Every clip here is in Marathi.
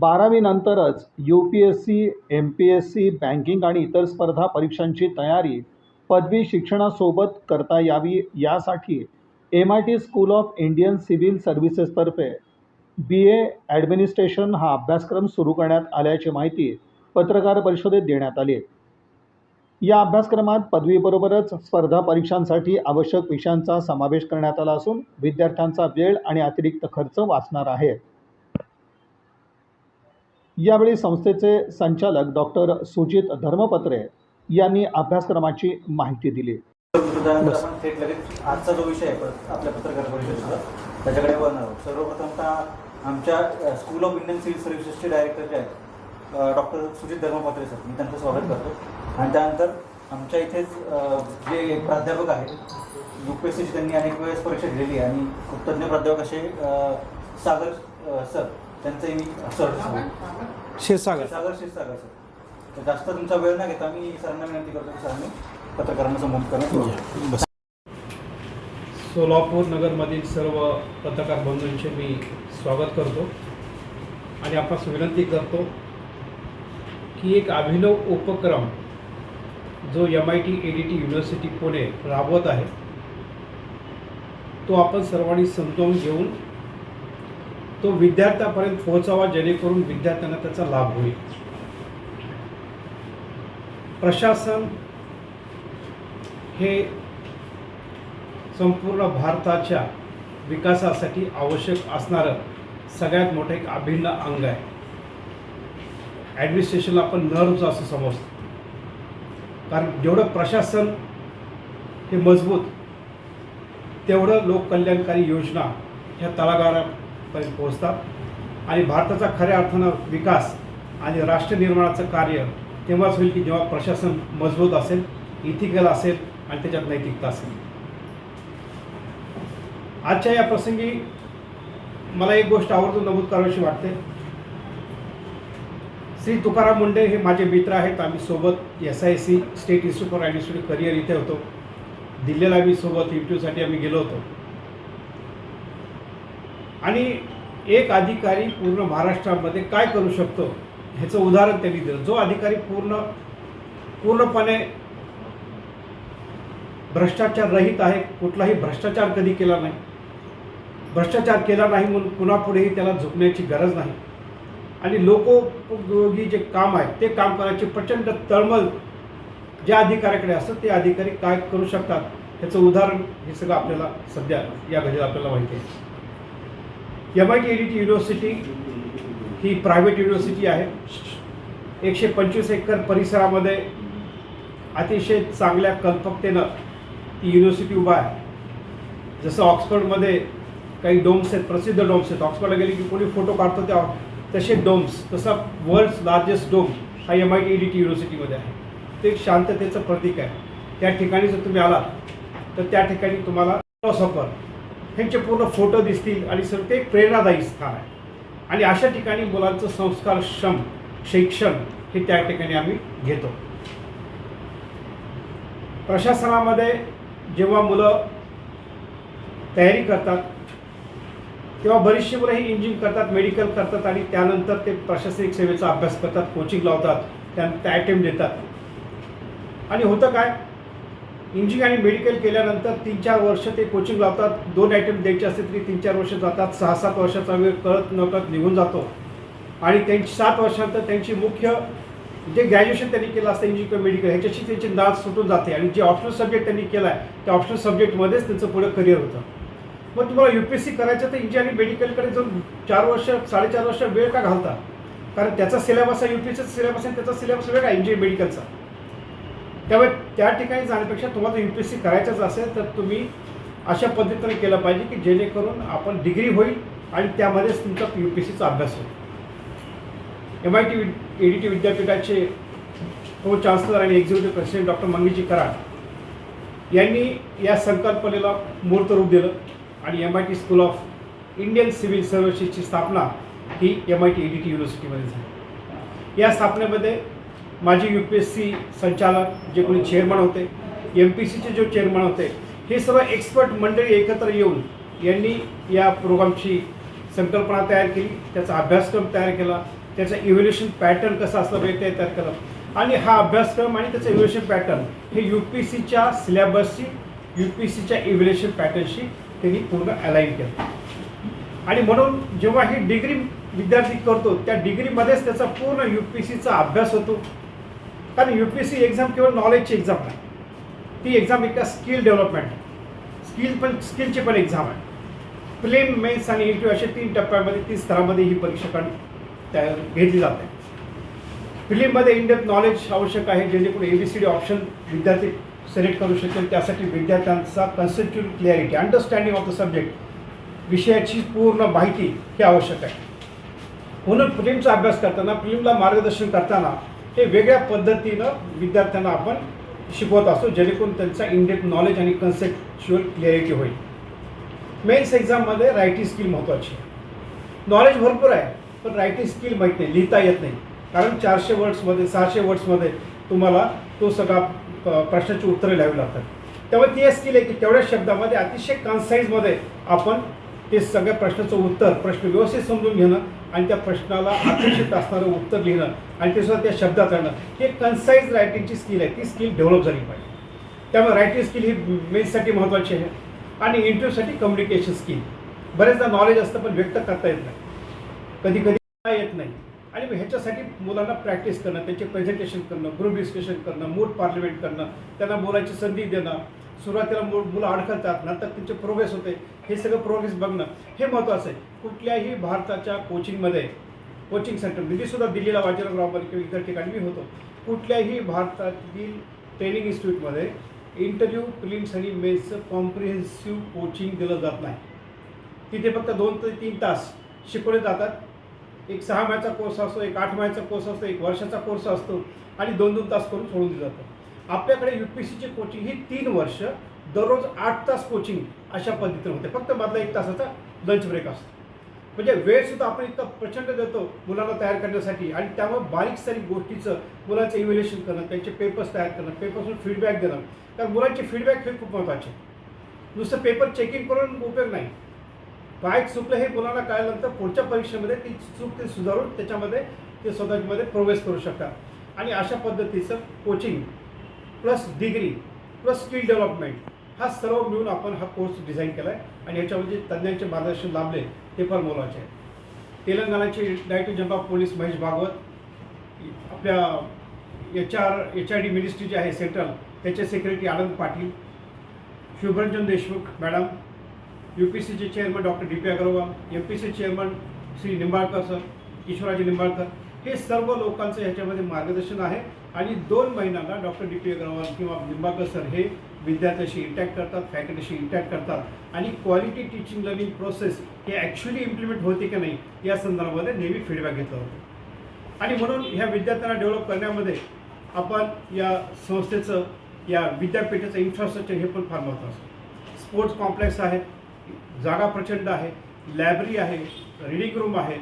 12वी नंतरच UPSC, MPSC, बँकिंग आणि इतर स्पर्धा परीक्षांची तयारी पदवी शिक्षणासोबत करता यावी यासाठी MIT school of Indian civil सर्व्हिसेसतर्फे BA ॲडमिनिस्ट्रेशन हा अभ्यासक्रम सुरू करण्यात आल्याची माहिती पत्रकार परिषदेत देण्यात आली. या अभ्यासक्रमात पदवीबरोबरच स्पर्धा परीक्षांसाठी आवश्यक विषयांचा समावेश करण्यात आला असून विद्यार्थ्यांचा वेळ आणि अतिरिक्त खर्च वाचणार आहे. यावेळी संस्थेचे संचालक डॉक्टर सुजित धर्मपत्रे यांनी अभ्यासक्रमाची माहिती दिली. थेट लगेच आजचा जो विषय आहे आपल्या पत्रकार परिषदेचा त्याच्याकडे वळणार. सर्वप्रथमतः आमच्या स्कूल ऑफ इंडियन सिव्हिल सर्व्हिसेसचे डायरेक्टर जे आहेत डॉक्टर सुजित धर्मपत्रे सर, मी त्यांचं स्वागत करतो. आणि त्यानंतर आमच्या इथेच जे प्राध्यापक आहेत UPSCची त्यांनी अनेक वेळेस परीक्षा दिलेली आहे आणि खूप तज्ञ प्राध्यापक असे सागर सर, त्यांचंही मी सर क्षीरसागर सर. तर जास्त तुमचा वेळ न घेता मी सरांना विनंती करतो की सरांनी पत्रकारांना संबोधित करण्यात. सोलापूर नगरमधील सर्व पत्रकार बंधूंचे मी स्वागत करतो आणि आपणास विनंती करतो की एक अभिनव उपक्रम जो MIT ADT युनिव्हर्सिटी पुणे राबवत आहे तो आपण सर्वांनी समजावून घेऊन तो विद्यार्थ्यांपर्यंत पोहोचावा, जेणेकरून विद्यार्थ्यांना त्याचा लाभ होईल. प्रशासन हे संपूर्ण भारताच्या विकासासाठी आवश्यक असणारं सगळ्यात मोठं एक अभिन्न अंग आहे. ॲडमिनिस्ट्रेशनला आपण नर्व्स असं समजतो, कारण जेवढं प्रशासन हे मजबूत तेवढं लोककल्याणकारी योजना ह्या तळागाळापर्यंत पोहोचतात आणि भारताचा खऱ्या अर्थानं विकास आणि राष्ट्र निर्माणाचं कार्य तेव्हाच होईल की जेव्हा प्रशासन मजबूत असेल, इथिकल असेल आणि त्याच्यात नैतिकता असेल. आजच्या या प्रसंगी मला एक गोष्ट आवर्जून नमूद करावीशी वाटते. श्री तुकाराम मुंडे हे माझे मित्र आहेत. आम्ही सोबत SIC state institute for administrative career इथे होतो. दिल्लीला आम्ही सोबत इंटरव्ह्यूसाठी आम्ही गेलो होतो. आणि एक अधिकारी पूर्ण महाराष्ट्रामध्ये काय करू शकतो ह्याचं उदाहरण त्यांनी दिलं. जो अधिकारी पूर्णपणे भ्रष्टाचार रहित आहे, कुठलाही भ्रष्टाचार कधी केला नाही, भ्रष्टाचार केला नाही म्हणून पुन्हापुढेही त्याला झुकण्याची गरज नाही आणि लोकोपयोगी जे काम आहे ते काम करायची प्रचंड तळमळ ज्या अधिकाऱ्याकडे असतं ते अधिकारी काय करू शकतात ह्याचं उदाहरण हे सगळं आपल्याला सध्या या घडीला आपल्याला माहिती आहे. MIT ADT युनिव्हर्सिटी ही प्रायव्हेट युनिव्हर्सिटी आहे. 125 एकर परिसरामध्ये अतिशय चांगल्या कल्पकतेनं ती युनिव्हर्सिटी उभा आहे. जसं ऑक्सफर्डमध्ये काही डोम्स आहेत, प्रसिद्ध डोम्स आहेत. ऑक्सफर्डला गेले की कोणी फोटो काढतो त्या तसे डोम्स, तसा वर्ल्ड्स लार्जेस्ट डोम हा MIT ADT युनिव्हर्सिटीमध्ये आहे. ते एक शांततेचं प्रतीक आहे. त्या ठिकाणी जर तुम्ही आलात तर त्या ठिकाणी तुम्हाला फिलॉसॉफर ह्यांचे पूर्ण फोटो दिसतील आणि सर ते एक प्रेरणादायी स्थान आहे. आणि अशा ठिकाणी मुलांचं संस्कारक्षम शिक्षण हे त्या ठिकाणी आम्ही घेतो. प्रशासनामध्ये जेव्हा मुलं तयारी करतात तेव्हा बरीचशी मुलं ही इंजिनिअरिंग करतात, मेडिकल करतात आणि त्यानंतर ते प्रशासनिक सेवेचा अभ्यास करतात, कोचिंग लावतात, त्यानंतर अटेम्प्ट देतात. आणि होतं काय, इंजिनिअरिंग आणि मेडिकल केल्यानंतर 3-4 वर्ष ते कोचिंग लावतात. 2 अटेम्प्ट द्यायचे असते तरी 3-4 वर्ष जातात. 6-7 वर्षाचा वेळ कळत नकळत निघून जातो आणि त्यांची 7 वर्षानंतर त्यांची मुख्य जे ग्रॅज्युएशन त्यांनी केलं असतं इंजिनिअरिंग किंवा मेडिकल ह्याच्याशी त्यांची नाद सुटून जाते आणि जे ऑप्शनल सब्जेक्ट त्यांनी केला आहे त्या ऑप्शनल सब्जेक्टमध्येच त्यांचं पुढे करिअर होतं. मग तुम्हाला UPSC करायचं तर इंजिनिअरिंग मेडिकलकडे जाऊन 4 वर्ष 4.5 वर्ष वेळ का घालता? कारण त्याचा सिलेबस आहे, UPSCचा सिलेबस आहे, त्याचा सिलेबस वेगळा आहे इंजिनिअरिंग मेडिकलचा. त्यामुळे त्या ठिकाणी जाण्यापेक्षा तुम्हाला UPSC करायचंच असेल तर तुम्ही अशा पद्धतीने केलं पाहिजे की जेणेकरून आपण डिग्री होईल आणि त्यामध्येच तुमचा UPSCचा अभ्यास होईल. MIT ADT विद्यापीठाचे co chancellor and executive president doctor Mangeshji Karad यांनी या संकल्पनेला मूर्त रूप दिलं आणि MIT school of Indian civil सर्व्हिसेसची स्थापना ही MIT ADT युनिव्हर्सिटीमध्ये झाली. या स्थापनेमध्ये माजी UPSC संचालक जे कोणी चेअरमन होते, MPSCचे जो चेअरमन होते, हे सर्व एक्सपर्ट मंडळी एकत्र येऊन यांनी या प्रोग्रामची संकल्पना तयार केली, त्याचा अभ्यासक्रम तयार केला त्याचं इव्हॅल्युएशन पॅटर्न कसं असलं पाहिजे ते तयार केलं आणि हा अभ्यासक्रम आणि त्याचं इव्हॅल्युएशन पॅटर्न हे UPSCच्या सिलेबसशी UPSCच्या इव्हॅल्युएशन पॅटर्नशी त्यांनी पूर्ण अलाइन केलं. आणि म्हणून जेव्हा ही डिग्री विद्यार्थी करतो त्या डिग्रीमध्येच त्याचा पूर्ण UPSCचा अभ्यास होतो. कारण UPSC एक्झाम केवळ नॉलेजची एक्झाम नाही, ती एक्झाम एका स्किल डेव्हलपमेंट स्किलची पण एक्झाम आहे. प्रिलिम, मेन्स आणि इंटरव्ह्यू अशा 3 टप्प्यामध्ये 3 स्तरामध्ये ही परीक्षा घेतली जाते. प्रिलिममध्ये इनडेप्थ नॉलेज आवश्यक आहे, जेणेकरून ABCD ऑप्शन विद्यार्थी सिलेक्ट करू शकेल. त्यासाठी विद्यार्थ्यांचा conceptual clarity, understanding of the subject, विषयाची पूर्ण माहिती हे आवश्यक आहे. म्हणून प्रिलिमचा अभ्यास करताना, प्रिलिमला मार्गदर्शन करताना हे वेगळ्या पद्धतीनं विद्यार्थ्यांना आपण शिकवत असतो, जेणेकरून त्यांचा इनडेप्थ नॉलेज आणि कन्सेप्च्युअल क्लॅरिटी होईल. मेन्स एक्झाममध्ये रायटिंग स्किल महत्त्वाची आहे. नॉलेज भरपूर आहे पण रायटिंग स्किल माहीत नाही, लिहिता येत नाही. कारण 400 वर्ड्समध्ये 600 वर्ड्समध्ये तुम्हाला तो सगळा प्रश्नाची उत्तरे लिहावी लागतात. त्यामुळे ती स्किल आहे की तेवढ्या शब्दामध्ये अतिशय कन्साईजमध्ये आपण ते सगळ्या प्रश्नाचं उत्तर, प्रश्न व्यवस्थित समजून घेणं आणि त्या प्रश्नाला अपेक्षित असणारं उत्तर लिहिणं आणि ते सुद्धा त्या शब्दात राहणं, हे कन्साईज रायटिंगची स्किल आहे. ती स्किल डेव्हलप झाली पाहिजे. त्यामुळे रायटिंग स्किल ही मेन्ससाठी महत्त्वाची आहे. आणि इंटरव्ह्यूसाठी कम्युनिकेशन स्किल. बरेचदा नॉलेज असतं पण व्यक्त करता येत नाही, कधी कधी येत नाही. आणि ह्याच्यासाठी मुलांना प्रॅक्टिस करणं, त्यांचे प्रेझेंटेशन करणं, ग्रुप डिस्कशन करणं, मूड पार्लिमेंट करणं, त्यांना बोलायची संधी देणं. सुरुवातीला मुलं अडखळतात, नंतर त्यांचे प्रोग्रेस होते, हे सगळं प्रोग्रेस बघणं हे महत्त्वाचं आहे. कुठल्याही भारताच्या कोचिंग सेंटर, निधीसुद्धा दिल्लीला वाजीरावमध्ये किंवा इतर ठिकाणी मी होतो. कुठल्याही भारतातील ट्रेनिंग इन्स्टिट्यूटमध्ये इंटरव्ह्यू, प्रिलिम्स आणि मेन्सचं कॉम्प्रिहेन्सिव्ह कोचिंग दिलं जात नाही. तिथे फक्त 2 ते 3 तास शिकवले जातात. एक 6 महिन्याचा कोर्स असतो, एक 8 महिन्याचा कोर्स असतो, एक वर्षाचा कोर्स असतो आणि 2-2 तास करून सोडून दिलं जातं. आपल्याकडे UPSCची कोचिंग ही 3 वर्ष, दररोज 8 तास कोचिंग अशा पद्धतीने होते. फक्त मधला 1 तासाचा लंच ब्रेक असतो. म्हणजे वेळसुद्धा आपण इतका प्रचंड देतो मुलांना तयार करण्यासाठी आणि त्यामुळे बारीक सारीक गोष्टीचं मुलांचं इव्हॅल्युएशन करणं, त्यांचे पेपर्स तयार करणं, पेपर्सवर फीडबॅक देणं. कारण मुलांचे फीडबॅक हे खूप महत्त्वाचे. नुसतं पेपर चेकिंग करून उपयोग नाही. काय चुकलं हे मुलांना कळल्यानंतर पुढच्या परीक्षेमध्ये ती चूक ते सुधारून त्याच्यामध्ये ते स्वतःमध्ये प्रोग्रेस करू शकतात. आणि अशा पद्धतीचं coaching plus degree plus skill development हा सर्व मिळून आपण हा कोर्स डिझाईन केला आहे. आणि याच्यामध्ये तज्ज्ञांचे मार्गदर्शन लाभले ते फार मोलाचे आहे. तेलंगणाचे director general of police Mahesh Bhagwat, आपल्या HRD मिनिस्ट्री जी आहे सेंट्रल, त्याचे सेक्रेटरी आनंद पाटील, शुभरंजन देशमुख मॅडम, UPSCचे chairman doctor DP Agarwal, MPSC chairman Shri Nimbalkar sir, Ishwaraji Nimbalkar, हे सर्व लोकांचं ह्याच्यामध्ये मार्गदर्शन आहे. आणि 2 महिन्यांना डॉक्टर DP अग्रवाल किंवा निंबाळकर सर हे विद्यार्थ्याशी इंटॅक्ट करतात, फॅकल्टीशी इंटॅक्ट करतात आणि क्वालिटी टीचिंग लर्निंग प्रोसेस हे ॲक्च्युली इम्प्लिमेंट होते की नाही या संदर्भामध्ये नेहमी फीडबॅक घेतला होता. आणि म्हणून ह्या विद्यार्थ्यांना डेव्हलप करण्यामध्ये आपण या संस्थेचं, या विद्यापीठाचं इन्फ्रास्ट्रक्चर हे पण फार महत्त्वाचं. स्पोर्ट्स कॉम्प्लेक्स आहेत, जागा प्रचंड आहे, लायब्ररी आहे, रीडिंग रूम आहे,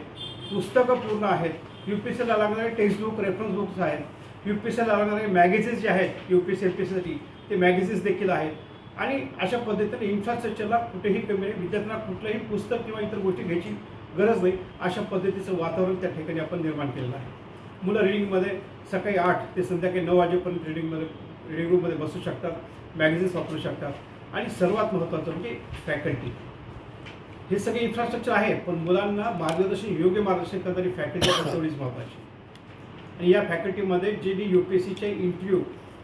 पुस्तकं पूर्ण आहेत, UPSCला लागणारे टेक्स्टबुक, रेफरन्स बुक्स आहेत, UPSCला लागणारे मॅगझिन्स जे आहेत UPSC MPSCसाठी ते मॅगझिन्स देखील आहेत. आणि अशा पद्धतीने इन्फ्रास्ट्रक्चरला कुठेही कमी नाही, विद्यार्थ्यांना कुठलंही पुस्तक किंवा इतर गोष्टी घ्यायची गरज नाही, अशा पद्धतीचं वातावरण त्या ठिकाणी आपण निर्माण केलेलं आहे. मुलं रिडिंगमध्ये सकाळी 8 ते संध्याकाळी 9 वाजेपर्यंत रिडिंग रूममध्ये बसू शकतात, मॅगझिन्स वापरू शकतात. आणि सर्वात महत्त्वाचं म्हणजे फॅकल्टी. हे सगळे इन्फ्रास्ट्रक्चर आहे पण मुलांना योग्य मार्गदर्शन करणारी फॅकल्टी पण तेवढीच महत्त्वाची. आणि या फॅकल्टीमध्ये ज्यांनी UPSCचे इंटरव्ह्यू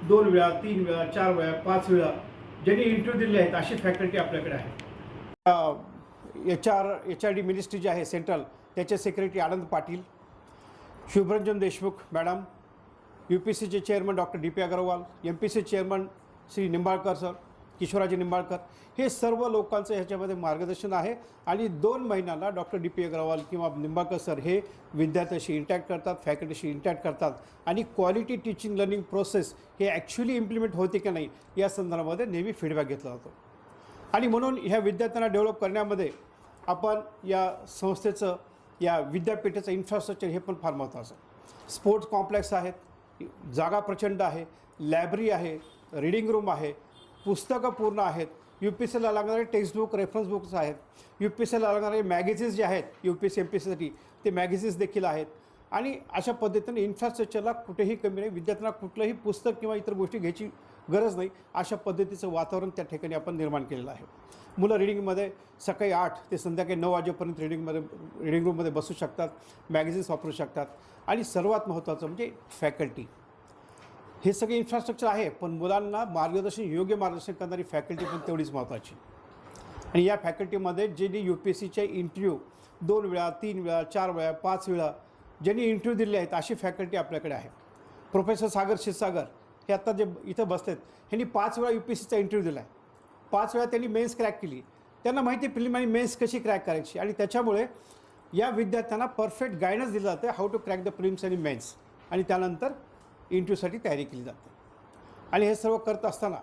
2 वेळा, 3 वेळा, 4 वेळा, 5 वेळा ज्यांनी इंटरव्ह्यू दिले आहेत अशी फॅकल्टी आपल्याकडे आहे. HRD मिनिस्ट्री जी आहे सेंट्रल, त्याचे सेक्रेटरी आनंद पाटील, शुभरंजन देशमुख मॅडम, UPSCचे chairman doctor DP Agarwal, MPSC chairman Shri Nimbalkar sir, Ishwaraji Nimbalkar, हे सर्व लोकांचं ह्याच्यामध्ये मार्गदर्शन आहे. आणि 2 महिन्यांना डॉक्टर DP अग्रवाल किंवा निंबाळकर सर हे विद्यार्थ्याशी इंटॅक्ट करतात, फॅकल्टीशी इंटॅक्ट करतात आणि क्वालिटी टीचिंग लर्निंग प्रोसेस हे ॲक्च्युली इम्प्लिमेंट होते की नाही या संदर्भामध्ये नेहमी फीडबॅक घेतला जातो. आणि म्हणून ह्या विद्यार्थ्यांना डेव्हलप करण्यामध्ये आपण या संस्थेचं, या विद्यापीठाचं इन्फ्रास्ट्रक्चर हे पण फार महत्त्वाचं. स्पोर्ट्स कॉम्प्लेक्स आहेत, जागा प्रचंड आहे, लायब्ररी आहे, रीडिंग रूम आहे, पुस्तकं पूर्ण आहेत, UPSCला लागणारे टेक्स्टबुक, रेफरन्स बुक्स आहेत, UPSCला लागणारे मॅगझिन्स जे आहेत UPSC MPSCसाठी ते मॅगझिन्स देखील आहेत. आणि अशा पद्धतीने इन्फ्रास्ट्रक्चरला कुठेही कमी नाही, विद्यार्थ्यांना कुठलंही पुस्तक किंवा इतर गोष्टी घ्यायची गरज नाही, अशा पद्धतीचं वातावरण त्या ठिकाणी आपण निर्माण केलेलं आहे. मुलं रिडिंगमध्ये सकाळी 8 ते संध्याकाळी 9 वाजेपर्यंत रिडिंग रूममध्ये बसू शकतात, मॅगझिन्स वापरू शकतात आणि सर्वात महत्त्वाचं म्हणजे फॅकल्टी. हे सगळे इन्फ्रास्ट्रक्चर आहे, पण मुलांना योग्य मार्गदर्शन करणारी फॅकल्टी पण तेवढीच महत्त्वाची. आणि या फॅकल्टीमध्ये ज्यांनी UPSCचे इंटरव्ह्यू 2 वेळा, 3 वेळा, 4 वेळा, 5 वेळा ज्यांनी इंटरव्ह्यू दिले आहेत अशी फॅकल्टी आपल्याकडे आहे. प्रोफेसर सागर क्षीरसागर हे आत्ता जे इथं बसलेत, ह्यांनी 5 वेळा UPSCचा इंटरव्ह्यू दिला आहे, 5 वेळा त्यांनी मेन्स क्रॅक केली. त्यांना माहिती आहे प्रिलिम आणि मेन्स कशी क्रॅक करायची, आणि त्याच्यामुळे या विद्यार्थ्यांना परफेक्ट गायडन्स दिलं जातं how to crack the prelims आणि मेन्स, आणि त्यानंतर इंटरव्ह्यूसाठी तयारी केली जाते. आणि हे सर्व करत असताना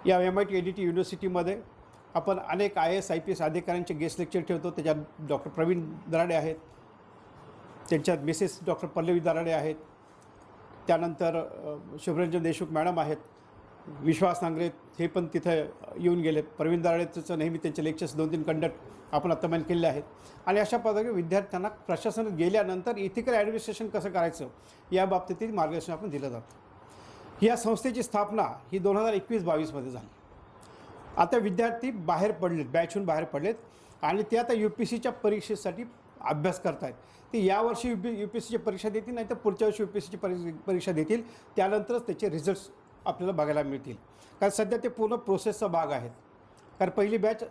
या MIT ADT युनिव्हर्सिटीमध्ये आपण अनेक IAS IPS अधिकाऱ्यांचे गेस्ट लेक्चर ठेवतो. त्याच्यात डॉक्टर प्रवीण दराडे आहेत, त्यांच्यात मिसेस डॉक्टर पल्लवी दराडे आहेत, त्यानंतर शुभरंजन देशमुख मॅडम आहेत, विश्वास नांगरे हे पण तिथं येऊन गेले. प्रवीण दराडेचं नेहमी त्यांचे लेक्चर्स 2-3 कंडक्ट आपण आत्ता केलेले आहेत. आणि अशा पद्धतीने विद्यार्थ्यांना प्रशासनात गेल्यानंतर इथिकल ॲडमिनिस्ट्रेशन कसं करायचं या बाबतीतील मार्गदर्शन आपण दिलं जातं. या संस्थेची स्थापना ही 2021-22मध्ये झाली. आता विद्यार्थी बाहेर पडलेत, बॅचहून बाहेर पडलेत आणि ते आता UPSCच्या परीक्षेसाठी अभ्यास करत आहेत. ते यावर्षी UPSCची परीक्षा देतील, नाही तर पुढच्या वर्षी UPSCची परीक्षा देतील, त्यानंतरच त्याचे रिझल्ट्स आपल्याला बघायला मिळतील. कारण सध्या ते पूर्ण प्रोसेसचा भाग आहेत. कारण पहिली बॅच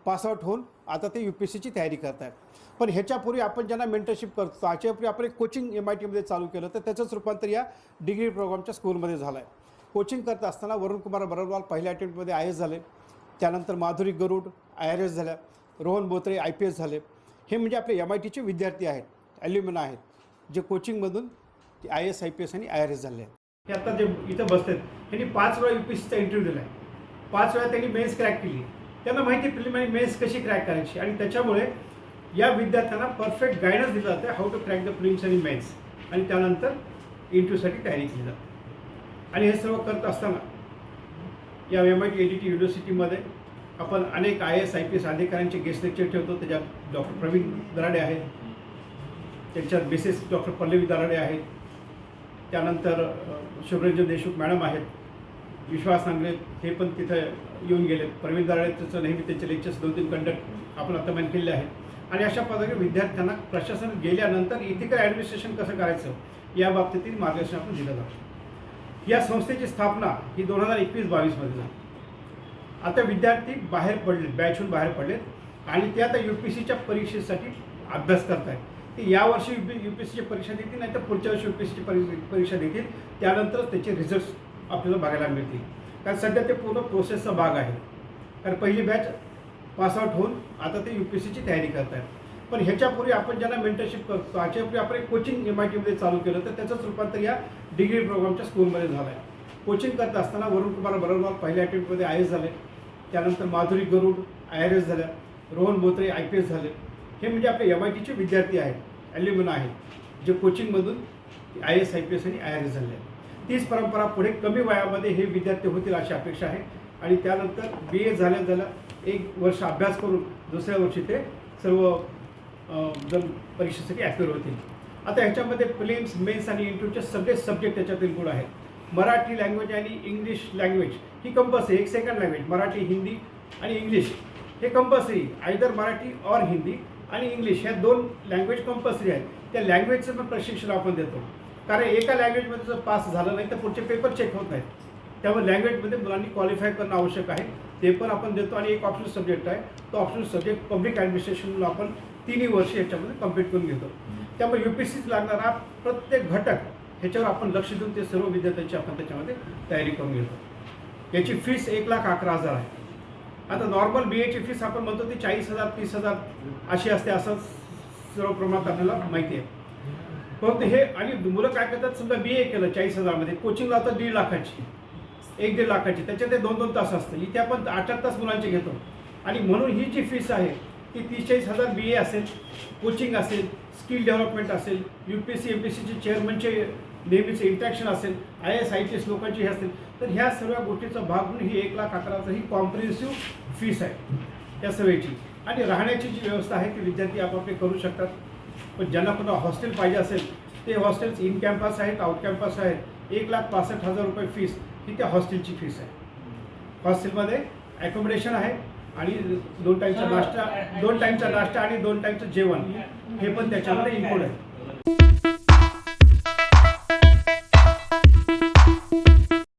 पासआउट होऊन आता ते UPSCची तयारी करत आहेत. पण ह्याच्यापूर्वी आपण ज्यांना मेंटरशिप करतो, ह्याच्यापूर्वी आपण एक कोचिंग MITमध्ये चालू केलं, तर त्याचंच रूपांतर या डिग्री प्रोग्रामच्या स्कूलमध्ये झालं आहे. कोचिंग करत असताना वरुण कुमार बरोबर पहिल्या अटेम्प्टमध्ये IAS झाले, त्यानंतर माधुरी गरुड IRS झाल्या, रोहन बोत्रे IPS झाले. हे म्हणजे आपले MITचे विद्यार्थी आहेत, ॲल्युमिना आहेत, जे कोचिंगमधून IAS IPS आणि IRS झाले आहेत. हे आता जे इथं बसतात त्यांनी 5 वेळा UPSCचा इंटरव्ह्यू दिला आहे, 5 वेळा त्यांनी मेन्स क्रॅक केली. त्यांना माहिती आहे प्रिलिम आणि मेन्स कशी क्रॅक करायची, आणि त्याच्यामुळे या विद्यार्थ्यांना परफेक्ट गायडन्स दिलं जातं how to crack the prelims आणि मेन्स, आणि त्यानंतर इंटरव्ह्यूसाठी तयारी केली जाते. आणि हे सर्व करत असताना या MIT ADT युनिव्हर्सिटीमध्ये आपण अनेक IAS IPS अधिकाऱ्यांचे गेस्ट लेक्चर ठेवतो. त्याच्यात डॉक्टर प्रवीण दराडे आहेत, त्यांच्यात मिसेस डॉक्टर पल्लवी दराडे आहेत, त्यानंतर शुभरंजन देशमुख मॅडम आहेत, विश्वास नांगरे हे पण तिथं येऊन गेले. प्रवीण दराडेचं नेहमी त्यांचे लेक्चर्स 2-3 कंडक्ट आपण आत्ता केलेले आहेत. आणि अशा पद्धतीने विद्यार्थ्यांना प्रशासन गेल्यानंतर इथिकल ॲडमिनिस्ट्रेशन कसं करायचं या बाबतीतील मार्गदर्शन आपण दिलं जातं. या संस्थेची स्थापना ही 2021-22मध्ये झाली. आता विद्यार्थी बाहेर पडलेत, बॅचहून बाहेर पडलेत आणि ते आता UPSCच्या परीक्षेसाठी अभ्यास करत आहेत. ते यावर्षी UPSCची परीक्षा देतील, नाही तर पुढच्या वर्षी UPSCची परीक्षा देतील, त्यानंतरच त्याचे रिझल्ट्स आपल्याला बघायला मिळतील. कारण सध्या ते पूर्ण प्रोसेसचा भाग आहे. कारण पहिली बॅच पासआउट होऊन आता ते UPSCची तयारी करत आहेत. पण ह्याच्यापूर्वी आपण ज्यांना मेंटरशिप करतो, ह्याच्यापूर्वी आपण एक कोचिंग MITमध्ये चालू केलं, तर त्याचंच रूपांतर या डिग्री प्रोग्रामच्या स्कूलमध्ये झालं आहे. कोचिंग करत असताना वरुण कुमार बरोबर पहिल्या अटेम्प्टमध्ये IAS झाले, त्यानंतर माधुरी गरुड IRS झाल्या, रोहन बोत्रे IPS झाले. हे म्हणजे आपले MITचे विद्यार्थी आहेत, ॲल्युमिना आहेत, जे कोचिंगमधून IAS IPS आणि IRS झाले आहेत. तीच परंपरा पुढे कमी वयामध्ये हे विद्यार्थी होतील अशी अपेक्षा आहे. आणि त्यानंतर BA झाल्या 1 वर्ष अभ्यास करून दुसऱ्या वर्षी ते सर्व जण परीक्षेसाठी ॲक्टिव्ह होतील. आता ह्याच्यामध्ये प्रिलिम्स, मेन्स आणि इंटरव्ह्यूचे सगळे सब्जेक्ट त्याच्यात इन्क्लूड आहेत. मराठी लँग्वेज आणि इंग्लिश लँग्वेज ही कंपल्सरी, एक सेकंड लँग्वेज मराठी, हिंदी आणि इंग्लिश हे कंपल्सरी, आयदर मराठी और हिंदी आणि इंग्लिश ह्या 2 लँग्वेज कंपल्सरी आहेत. त्या लँग्वेजचं पण प्रशिक्षण आपण देतो. कारण एका लँग्वेजमध्ये जर पास झालं नाही तर पुढचे पेपर चेक होत नाहीत. त्यामुळे लँग्वेजमध्ये मुलांनी क्वालिफाय करणं आवश्यक आहे, ते पण आपण देतो. आणि एक ऑप्शनल सब्जेक्ट आहे, तो ऑप्शनल सब्जेक्ट पब्लिक ॲडमिनिस्ट्रेशनला आपण 3 वर्ष याच्यामध्ये कम्प्लीट करून घेतो. त्यामुळे UPSCत लागणारा प्रत्येक घटक ह्याच्यावर आपण लक्ष देऊन ते सर्व विद्यार्थ्यांची आपण त्याच्यामध्ये तयारी करून घेतो. याची फीस 1,11,000 आहे. आता नॉर्मल BAची फीस आपण म्हणतो ती 40,000 30,000 अशी असते, असं सर्व प्रमाणात आपल्याला माहिती आहे. परंतु हे आणि मुलं काय करतात, समजा BA केलं 40,000मध्ये, कोचिंग लावतात 1.5 लाखाची, 1-1.5 लाखाची, त्याच्यात ते 2-2 तास असतं. इथे आपण 8-8 तास मुलांचे घेतो. आणि म्हणून ही जी फीस आहे ती 30-40,000 BA असेल, कोचिंग असेल, स्किल डेव्हलपमेंट असेल, UPSC MPSCचे चेअरमनचे नेहमीचे इंट्रॅक्शन असेल, IAS IPS लोकांची हे असेल, तर ह्या सर्व गोष्टीचा भाग म्हणून ही 1,11,000 ही कॉम्प्रिहेन्सिव्ह फीस आहे या सगळ्याची. आणि राहण्याची जी व्यवस्था आहे ती विद्यार्थी आपापले करू शकतात. पण ज्यांना पुन्हा हॉस्टेल पाहिजे असेल ते हॉस्टेल्स इन कॅम्पस आहेत, आउट कॅम्पस आहेत. 1,62,000 रुपये फीस ही त्या हॉस्टेलची फीस आहे. हॉस्टेलमध्ये ॲकोमोडेशन आहे आणि 2 टाईमचा नाश्ता आणि 2 टाईमचं जेवण हे पण त्याच्यामध्ये इन्क्लूड आहे.